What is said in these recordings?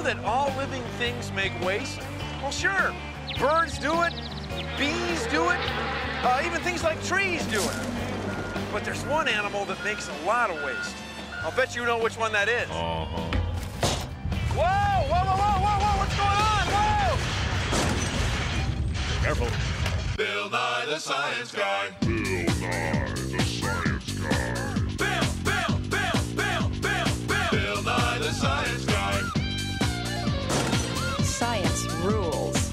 that all living things make waste? Well, sure. Birds do it, bees do it, even things like trees do it. But there's one animal that makes a lot of waste. I'll bet you know which one that is. Uh-huh. Whoa, whoa, whoa, whoa, whoa, whoa, what's going on? Whoa! Careful. Bill Nye the Science Guy. Bill Nye the Science Guy. Bill Nye the Science Guy. Science rules.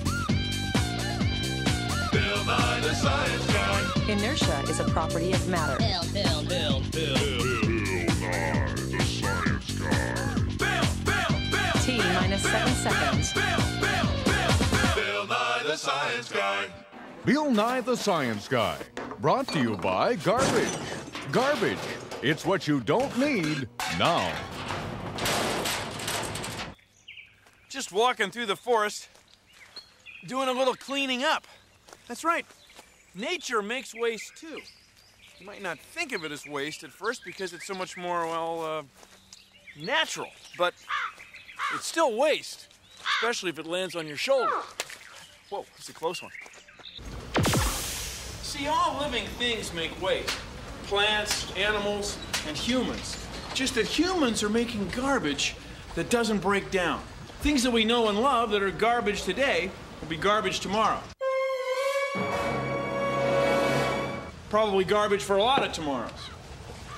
Bill Nye the Science Guy. Inertia is a property of matter. Bill Nye the Science Guy. T minus 7 seconds. Bill Nye the Science Guy. Bill Nye the Science Guy. Brought to you by Garbage. Garbage. It's what you don't need now. Just walking through the forest, doing a little cleaning up. That's right. Nature makes waste too. You might not think of it as waste at first because it's so much more, well, natural. But it's still waste, especially if it lands on your shoulder. Whoa, it's a close one. See, all living things make waste. Plants, animals, and humans. Just that humans are making garbage that doesn't break down. Things that we know and love that are garbage today will be garbage tomorrow. Probably garbage for a lot of tomorrows.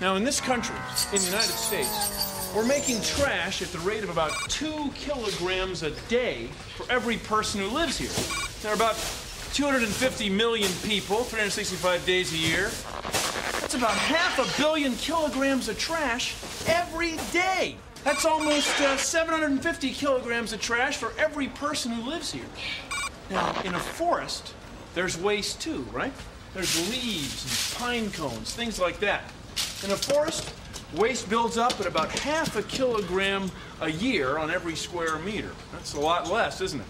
Now, in this country, in the United States, we're making trash at the rate of about 2 kilograms a day for every person who lives here. There are about 250 million people, 365 days a year. That's about 500 million kilograms of trash every day. That's almost 750 kilograms of trash for every person who lives here. Now, in a forest, there's waste too, right? There's leaves and pine cones, things like that. In a forest, waste builds up at about 0.5 kilogram a year on every square meter. That's a lot less, isn't it?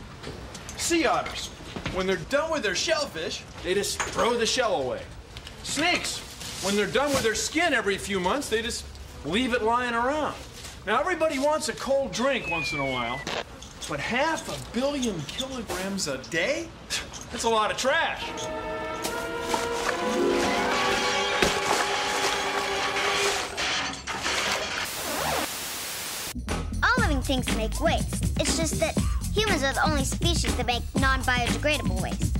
Sea otters, when they're done with their shellfish, they just throw the shell away. Snakes, when they're done with their skin every few months, they just leave it lying around. Now, everybody wants a cold drink once in a while, but 500 million kilograms a day? That's a lot of trash. All living things make waste. It's just that humans are the only species that make non-biodegradable waste.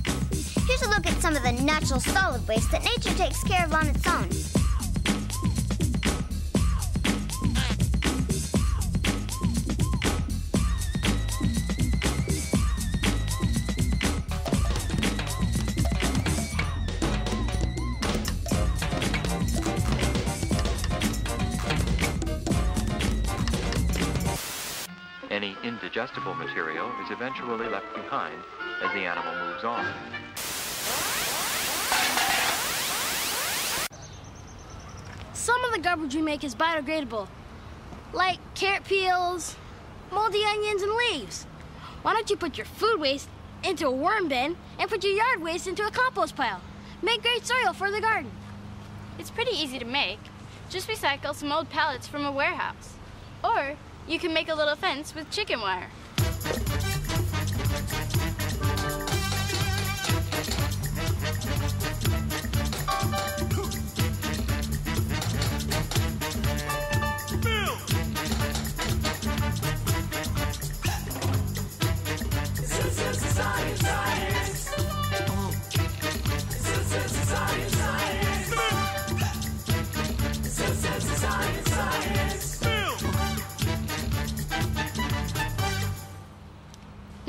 Here's a look at some of the natural solid waste that nature takes care of on its own. Any indigestible material is eventually left behind as the animal moves on. Some of the garbage we make is biodegradable, like carrot peels, moldy onions, and leaves. Why don't you put your food waste into a worm bin and put your yard waste into a compost pile? Make great soil for the garden. It's pretty easy to make. Just recycle some old pallets from a warehouse. Or you can make a little fence with chicken wire.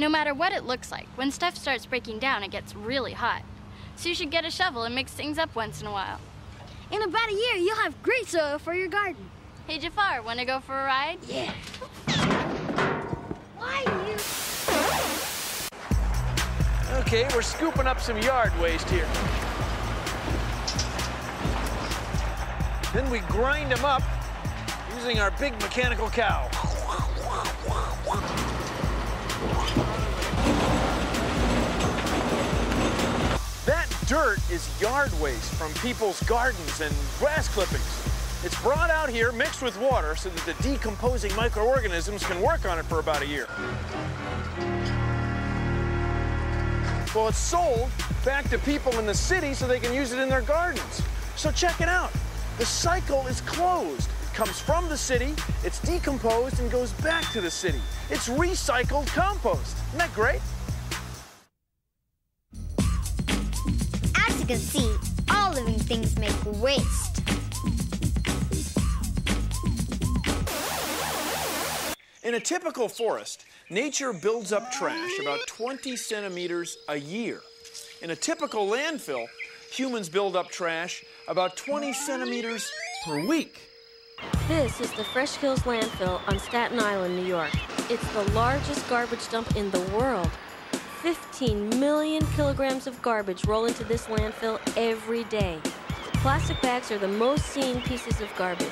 No matter what it looks like, when stuff starts breaking down, it gets really hot. So you should get a shovel and mix things up once in a while. In about a year, you'll have great soil for your garden. Hey, Jafar, want to go for a ride? Yeah. Why you? Okay, we're scooping up some yard waste here. Then we grind them up using our big mechanical cow. That dirt is yard waste from people's gardens and grass clippings. It's brought out here, mixed with water, so that the decomposing microorganisms can work on it for about a year. Well, it's sold back to people in the city so they can use it in their gardens. So check it out. The cycle is closed. It comes from the city, it's decomposed, and goes back to the city. It's recycled compost. Isn't that great? As you can see, all living things make waste. In a typical forest, nature builds up trash about 20 centimeters a year. In a typical landfill, humans build up trash about 20 centimeters per week. This is the Fresh Hills landfill on Staten Island, New York. It's the largest garbage dump in the world. 15 million kilograms of garbage roll into this landfill every day. Plastic bags are the most seen pieces of garbage.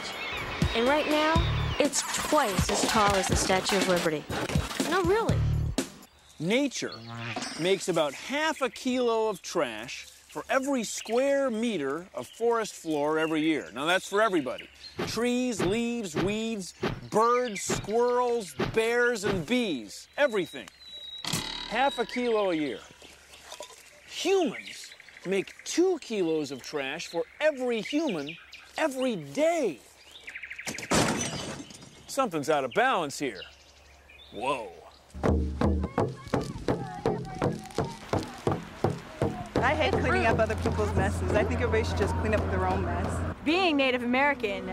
And right now, it's twice as tall as the Statue of Liberty. No, really. Nature makes about half a kilo of trash for every square meter of forest floor every year. Now that's for everybody. Trees, leaves, weeds, birds, squirrels, bears, and bees. Everything. Half a kilo a year. Humans make 2 kilos of trash for every human every day. Something's out of balance here. Whoa. I hate cleaning up other people's messes. I think everybody should just clean up their own mess. Being Native American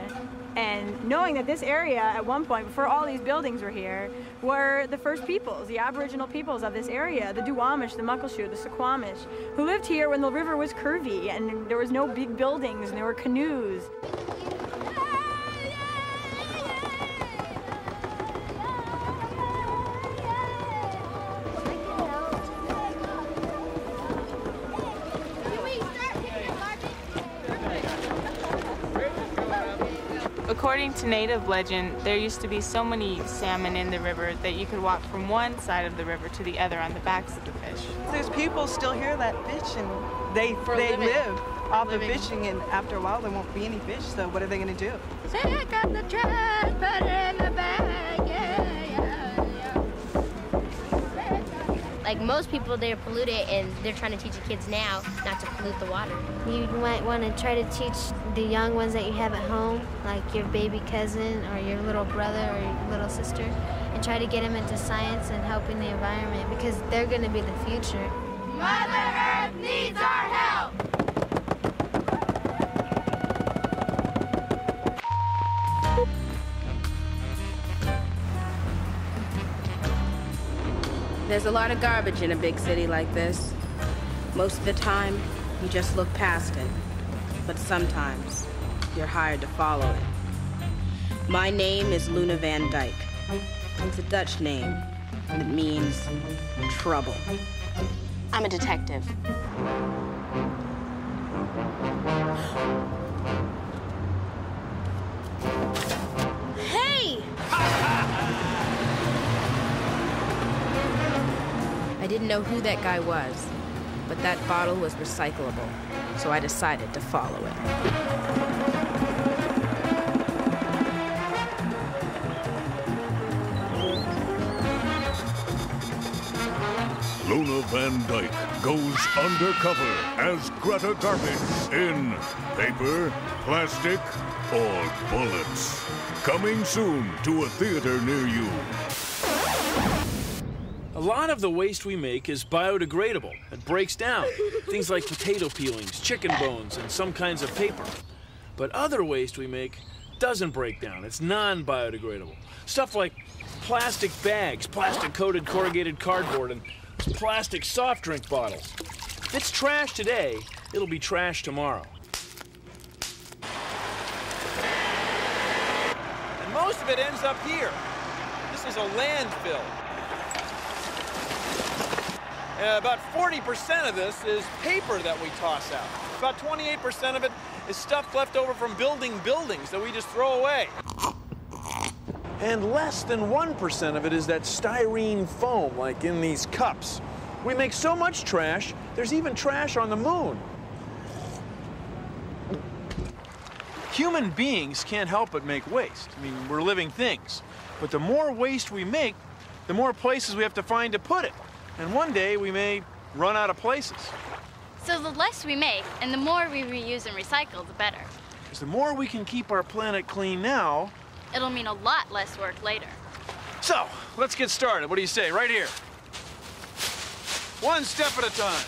and knowing that this area at one point, before all these buildings were here, were the first peoples, the Aboriginal peoples of this area, the Duwamish, the Muckleshoot, the Suquamish, who lived here when the river was curvy and there was no big buildings and there were canoes. According to native legend, there used to be so many salmon in the river that you could walk from one side of the river to the other on the backs of the fish. There's people still here that fish, and they live off of fishing, and after a while there won't be any fish, so what are they going to do? Pick up the trash, put it in the bag, yeah, yeah, yeah. Like most people, they're polluted, and they're trying to teach the kids now not to pollute the water. You might want to try to teach the young ones that you have at home, like your baby cousin or your little brother or your little sister, and try to get them into science and helping the environment, because they're going to be the future. Mother Earth needs our help! There's a lot of garbage in a big city like this. Most of the time, you just look past it. But sometimes, you're hired to follow it. My name is Luna Van Dyke. It's a Dutch name that means trouble. I'm a detective. Hey! I didn't know who that guy was, but that bottle was recyclable, so I decided to follow it. Luna Van Dyke goes undercover as Greta Garbage in Paper, Plastic, or Bullets. Coming soon to a theater near you. A lot of the waste we make is biodegradable. It breaks down. Things like potato peelings, chicken bones, and some kinds of paper. But other waste we make doesn't break down. It's non-biodegradable. Stuff like plastic bags, plastic-coated corrugated cardboard, and plastic soft drink bottles. If it's trash today, it'll be trash tomorrow. And most of it ends up here. This is a landfill. About 40% of this is paper that we toss out. About 28% of it is stuff left over from building buildings that we just throw away. And less than 1% of it is that styrene foam, like in these cups. We make so much trash, there's even trash on the moon. Human beings can't help but make waste. I mean, we're living things. But the more waste we make, the more places we have to find to put it. And one day we may run out of places. So the less we make and the more we reuse and recycle, the better. Because the more we can keep our planet clean now, it'll mean a lot less work later. So, let's get started. What do you say? Right here. One step at a time.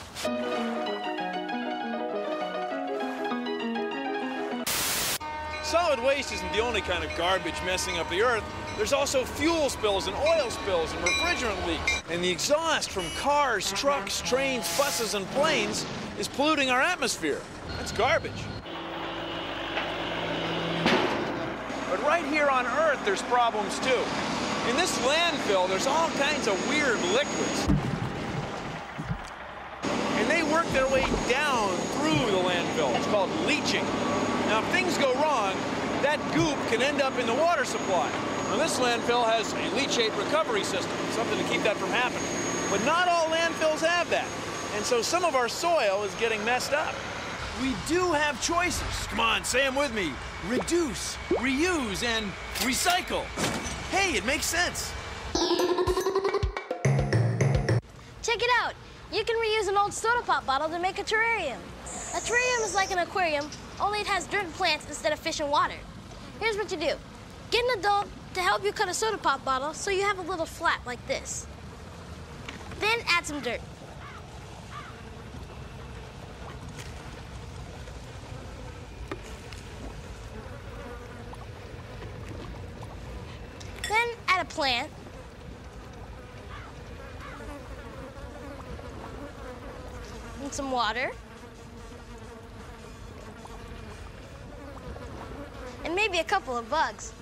Solid waste isn't the only kind of garbage messing up the Earth. There's also fuel spills and oil spills and refrigerant leaks. And the exhaust from cars, trucks, trains, buses, and planes is polluting our atmosphere. That's garbage. But right here on Earth, there's problems too. In this landfill, there's all kinds of weird liquids. And they work their way down through the landfill. It's called leaching. Now, if things go wrong, that goop can end up in the water supply. Now, this landfill has a leachate recovery system, something to keep that from happening. But not all landfills have that. And so some of our soil is getting messed up. We do have choices. Come on, say them with me. Reduce, reuse, and recycle. Hey, it makes sense. Check it out. You can reuse an old soda pop bottle to make a terrarium. A terrarium is like an aquarium, only it has dirt and plants instead of fish and water. Here's what you do. Get an adult to help you cut a soda pop bottle so you have a little flap like this. Then add some dirt. Then add a plant. And some water. And maybe a couple of bugs.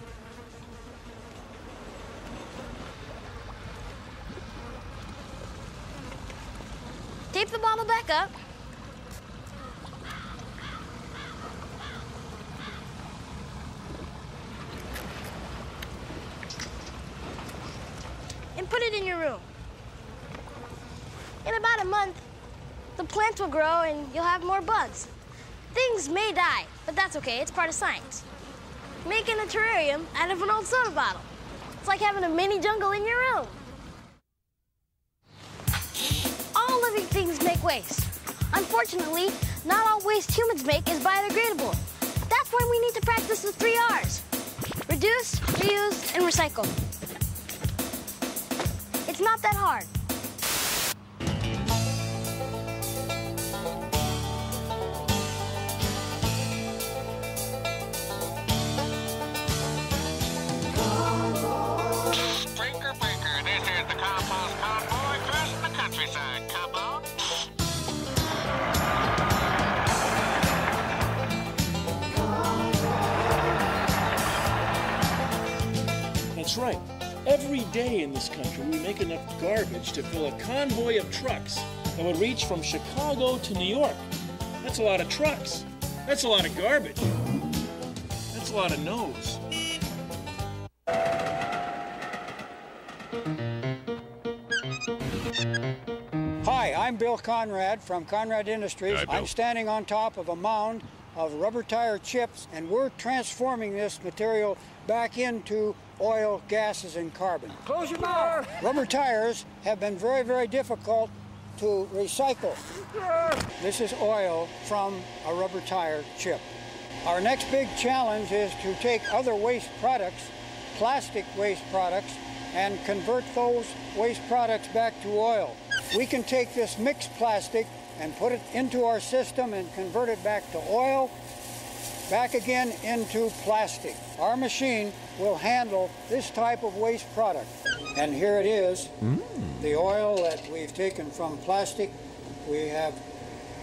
Tape the bottle back up. And put it in your room. In about a month, the plants will grow and you'll have more bugs. Things may die, but that's okay, it's part of science. Making a terrarium out of an old soda bottle. It's like having a mini jungle in your room. All living things make waste. Unfortunately, not all waste humans make is biodegradable. That's why we need to practice the 3 R's. Reduce, reuse, and recycle. It's not that hard. Breaker, this is the compost convoy crossing the countryside. Come on. That's right. Every day in this country, we make enough garbage to fill a convoy of trucks that would reach from Chicago to New York. That's a lot of trucks. That's a lot of garbage. That's a lot of no's. Hi, I'm Bill Conrad from Conrad Industries. Hi, Bill. I'm standing on top of a mound of rubber tire chips, and we're transforming this material back into oil, gases, and carbon. Close your mouth! Rubber tires have been very, very difficult to recycle. This is oil from a rubber tire chip. Our next big challenge is to take other waste products, plastic waste products, and convert those waste products back to oil. We can take this mixed plastic and put it into our system and convert it back to oil, back again into plastic. Our machine will handle this type of waste product. And here it is, the oil that we've taken from plastic. We have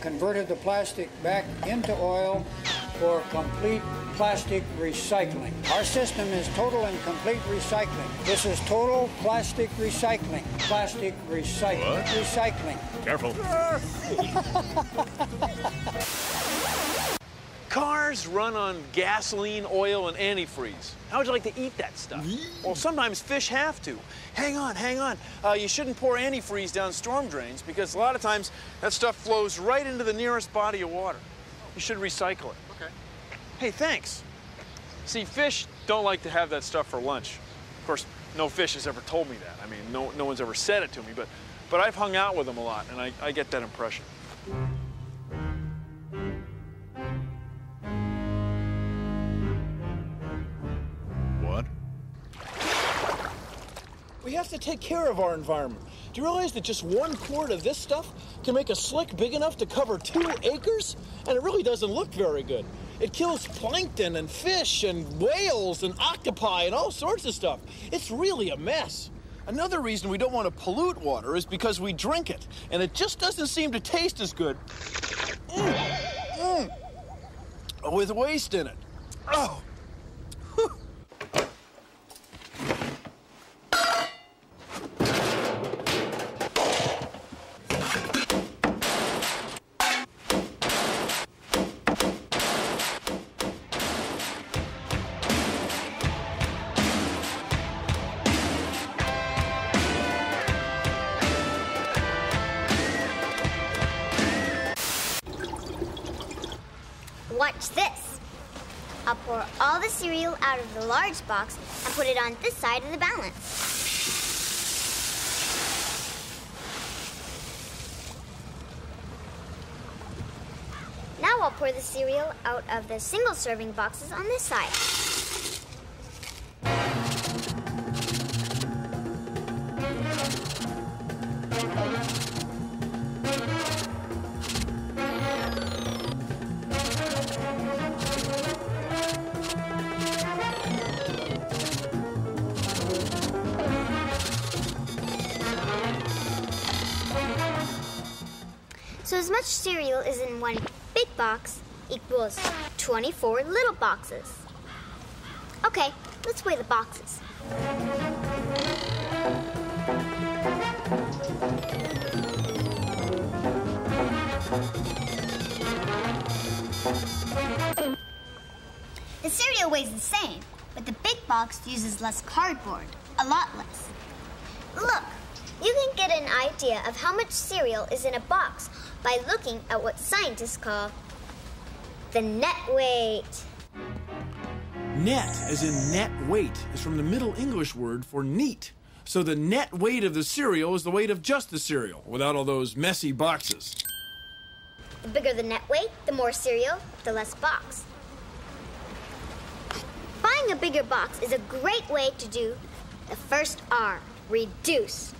converted the plastic back into oil for complete plastic recycling. Our system is total and complete recycling. This is total plastic recycling. Plastic recycling. What? Recycling. Careful. Cars run on gasoline, oil, and antifreeze. How would you like to eat that stuff? Well, sometimes fish have to. Hang on, hang on. You shouldn't pour antifreeze down storm drains because a lot of times that stuff flows right into the nearest body of water. You should recycle it. Okay. Hey, thanks. See, fish don't like to have that stuff for lunch. Of course, no fish has ever told me that. I mean, no one's ever said it to me, but I've hung out with them a lot, and I get that impression. What? We have to take care of our environment. Do you realize that just 1 quart of this stuff can make a slick big enough to cover 2 acres? And it really doesn't look very good. It kills plankton and fish and whales and octopi and all sorts of stuff. It's really a mess. Another reason we don't want to pollute water is because we drink it, and it just doesn't seem to taste as good with waste in it. Oh. Watch this. I'll pour all the cereal out of the large box and put it on this side of the balance. Now I'll pour the cereal out of the single serving boxes on this side. So as much cereal as in one big box equals 24 little boxes. Okay, let's weigh the boxes. The cereal weighs the same, but the big box uses less cardboard, a lot less. Look, you can get an idea of how much cereal is in a box by looking at what scientists call the net weight. Net, as in net weight, is from the Middle English word for neat. So the net weight of the cereal is the weight of just the cereal, without all those messy boxes. The bigger the net weight, the more cereal, the less box. Buying a bigger box is a great way to do the first R, reduce.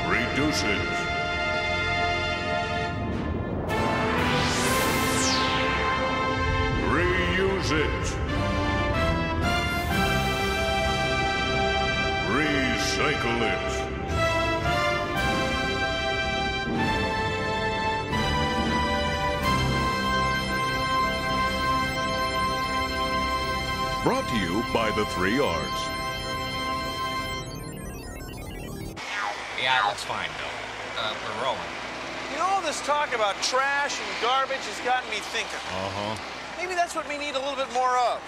Reduce it. Reuse it. Recycle it. Brought to you by the 3 R's. Yeah, that's fine, Bill. We're rolling. You know, all this talk about trash and garbage has gotten me thinking. Maybe that's what we need a little bit more of.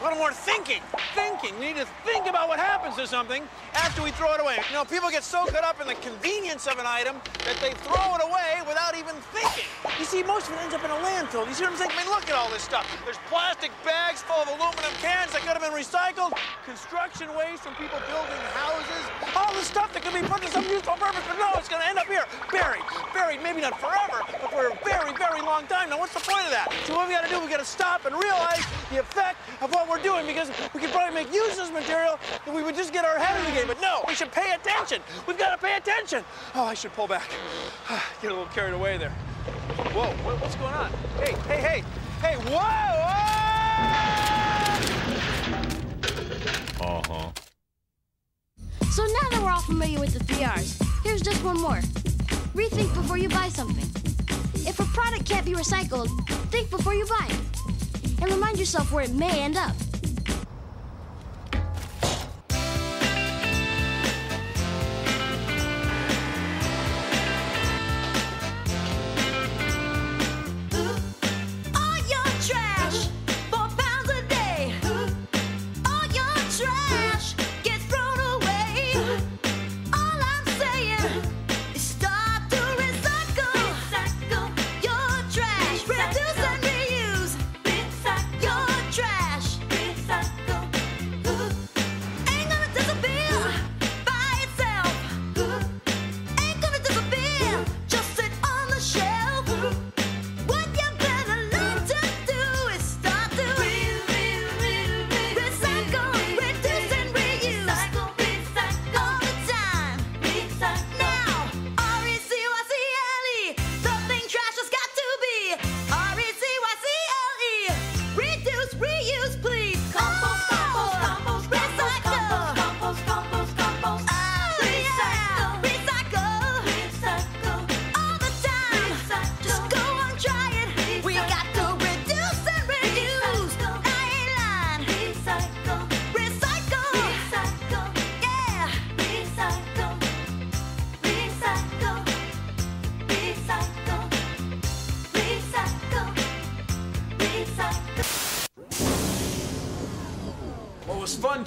A little more thinking. Thinking. We need to think about what happens to something after we throw it away. You know, people get so caught up in the convenience of an item that they throw it away without even thinking. You see, most of it ends up in a landfill. You see what I'm saying? I mean, look at all this stuff. There's plastic bags full of aluminum cans that could have been recycled, construction waste from people building houses, all this stuff that could be put to some useful purpose, but no, it's going to end up here, buried. Buried, maybe not forever, but for a very, very long time. Now, what's the point of that? So what we got to do, we got to stop and realize the effect of what we're doing, because we could probably make use of this material if we would just get our head in the game. But no, we should pay attention. We've got to pay attention. Oh, I should pull back. Get a little carried away there. Whoa, what's going on? Hey, hey, hey, hey, whoa! So now that we're all familiar with the 3 R's, here's just one more. Rethink before you buy something. If a product can't be recycled, think before you buy it. And remind yourself where it may end up. Trash, 4 pounds a day. All your trash gets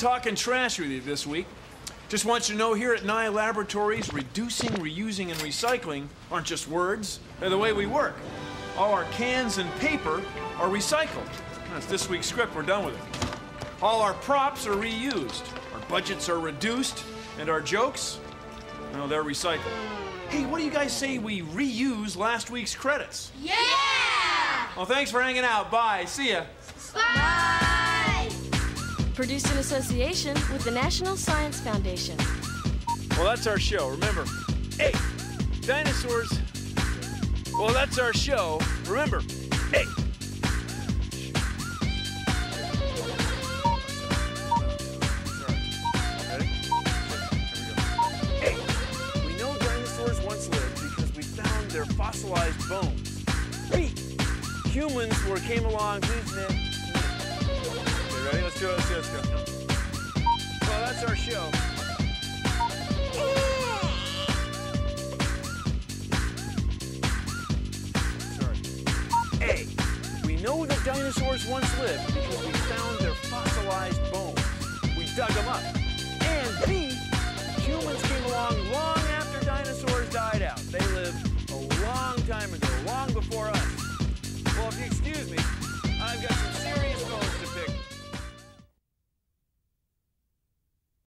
talking trash with you this week. Just want you to know here at Nye Laboratories, reducing, reusing, and recycling aren't just words. They're the way we work. All our cans and paper are recycled. That's this week's script. We're done with it. All our props are reused. Our budgets are reduced. And our jokes, well, they're recycled. Hey, what do you guys say we reuse last week's credits? Yeah! Well, thanks for hanging out. Bye. See ya. Bye! Produced in association with the National Science Foundation. Well, that's our show. Remember, hey, dinosaurs. Well, that's our show. Remember, hey. Ready? Hey, we know dinosaurs once lived because we found their fossilized bones. We, humans, came along. Please, man. Okay, ready? Let's do it. Let's go. Well, that's our show. A, we know that dinosaurs once lived because we found their fossilized bones. We dug them up. And B, humans came along long after dinosaurs died out. They lived a long time ago.